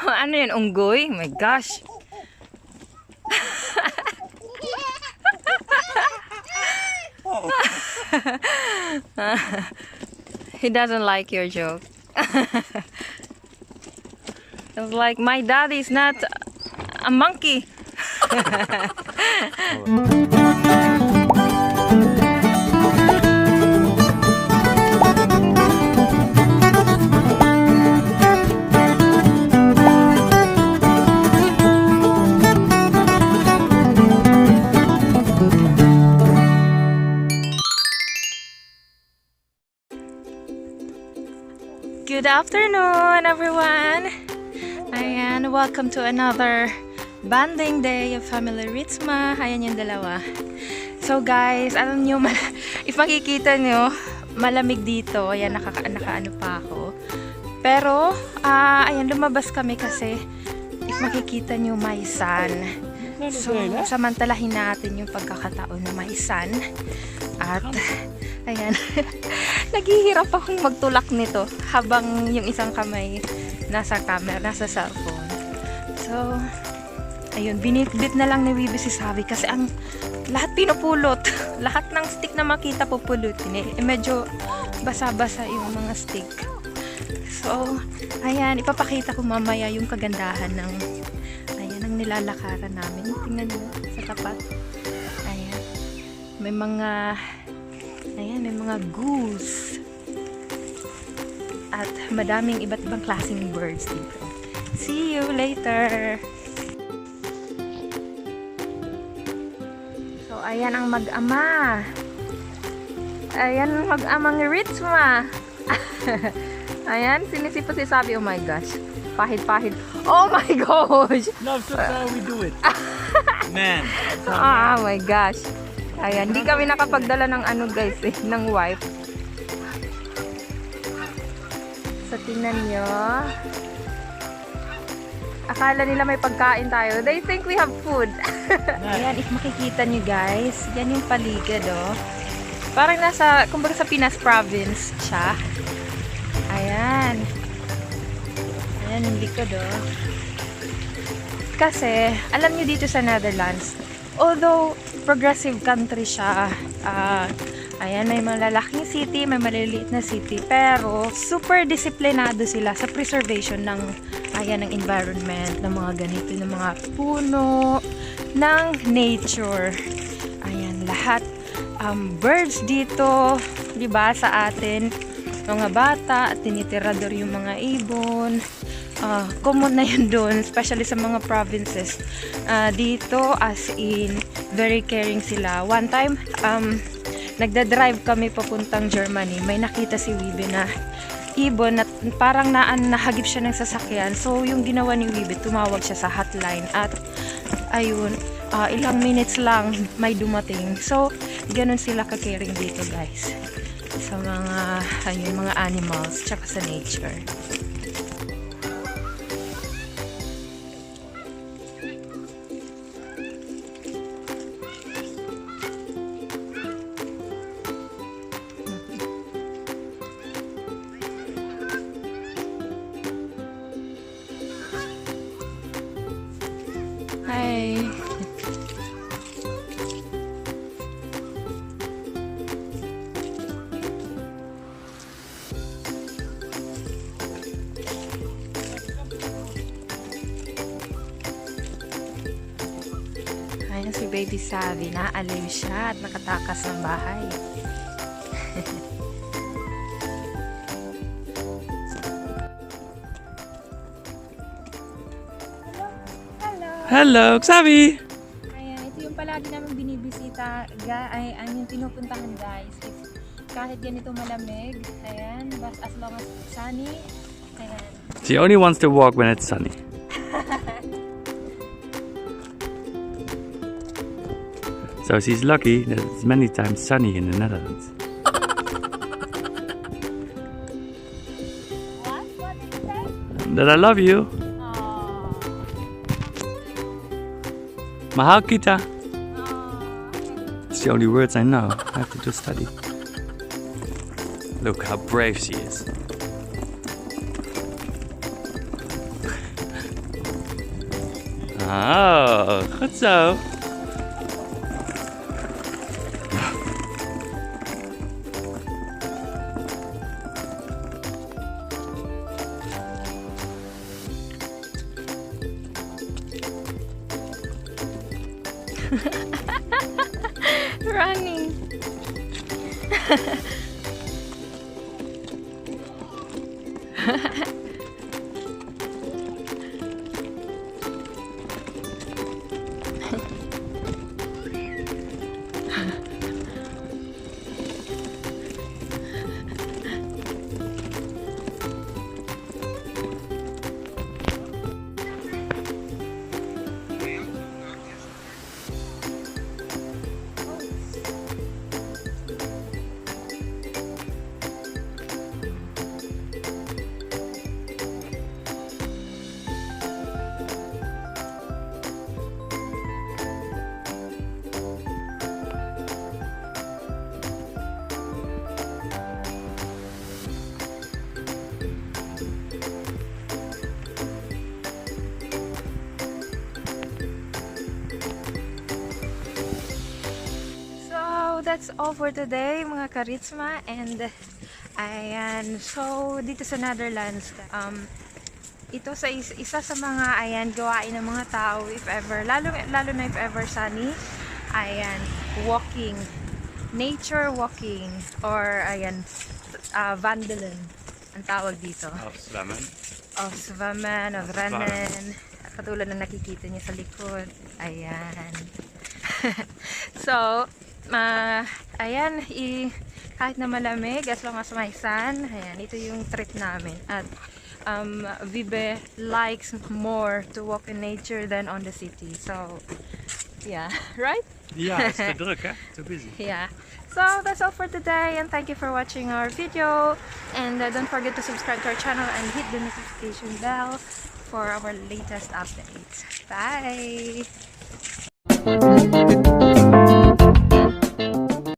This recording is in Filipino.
Ano yan? Unggoy? Oh my gosh. He doesn't like your joke. It's like, my daddy is not a monkey. Good afternoon, everyone. Ayan, welcome to another banding day of Family Ritsma. Ayan yung dalawa. So guys, alam nyo, if makikita nyo, malamig dito. Ayan, nakaano pa ako. Pero, ayan, lumabas kami kasi if makikita nyo, may sun. So, samantalahin natin yung pagkakataon na may sun. At, ayan, naghihirap akong magtulak nito habang yung isang kamay nasa camera, nasa cellphone. So, ayun, binitbit na lang ni Wibi si Savi kasi ang lahat pinupulot. Lahat ng stick na makita pupulutin eh. Medyo basa-basa yung mga stick. So, ayan, ipapakita ko mamaya yung kagandahan ng nilalakaran namin. Tingnan nyo sa tapat. Ayan. May mga goose. At madaming iba't ibang klaseng birds dito. See you later! So, ayan ang mag-ama. Ayan ang mag-amang Ritsma. Ayan, sinisipo si Sabi. Oh my gosh. Pahid-pahid. Oh my gosh! No, that's how we do it. Man. Oh my gosh. Ayan, hindi kami nakapagdala ng ano guys eh, ng wipe. So, tingnan nyo. Akala nila may pagkain tayo. They think we have food. Ayan, if makikita nyo guys, yan yung paligid oh. Parang nasa, kumbaga sa Pinas province siya. Ayan. Ayan yung likod oh. Kasi, alam nyo dito sa Netherlands, although progressive country siya, ayan, may malalaking city, may maliliit na city, pero super disiplinado sila sa preservation ng, ayan, ng environment, ng mga ganito, ng mga puno, ng nature. Ayan, lahat, birds dito, diba, sa atin, mga bata, tinitirador yung mga ibon, common na yun doon, especially sa mga provinces. Dito, as in, very caring sila. One time, nagda-drive kami papuntang Germany. May nakita si Wibe na ibon at parang nahagip siya ng sasakyan. So, yung ginawa ni Wibe, tumawag siya sa hotline at ayun, ilang minutes lang may dumating. So, ganun sila ka-caring dito, guys. Sa mga animals, tsaka sa nature. Hi. Ayan si Baby Savi, naaliw siya at nakatakas ng bahay. Hello, Xavi! Ayan, ito yung palagi namin binibisita, ay yung pinupuntahan guys. Kahit ganito malamig, ayan, but as long as sunny, ayan. She only wants to walk when it's sunny. So she's lucky that it's many times sunny in the Netherlands. What? What did you say? That I love you. Mahal kita. It's the only words I know. I have to just study. Look how brave she is. Oh, goed zo. Running. That's all for today mga ka-Ritsma, and ayan, so dito sa Netherlands, ito sa isa sa mga ayan gawain ng mga tao if ever, lalo na if ever sunny, ayan, walking, nature walking, or ayan, wandelen ang tawag dito. Zwemmen. Zwemmen, of rennen, katulad na nakikita niyo sa likod, ayan. So ayan, kahit na malamig, as long as may sun, ayan, ito yung trip namin. At Vibe likes more to walk in nature than on the city. So, yeah, right? Ja, het is te druk, hè? Too busy. Yeah. So, that's all for today, and thank you for watching our video. And don't forget to subscribe to our channel and hit the notification bell for our latest updates. Bye!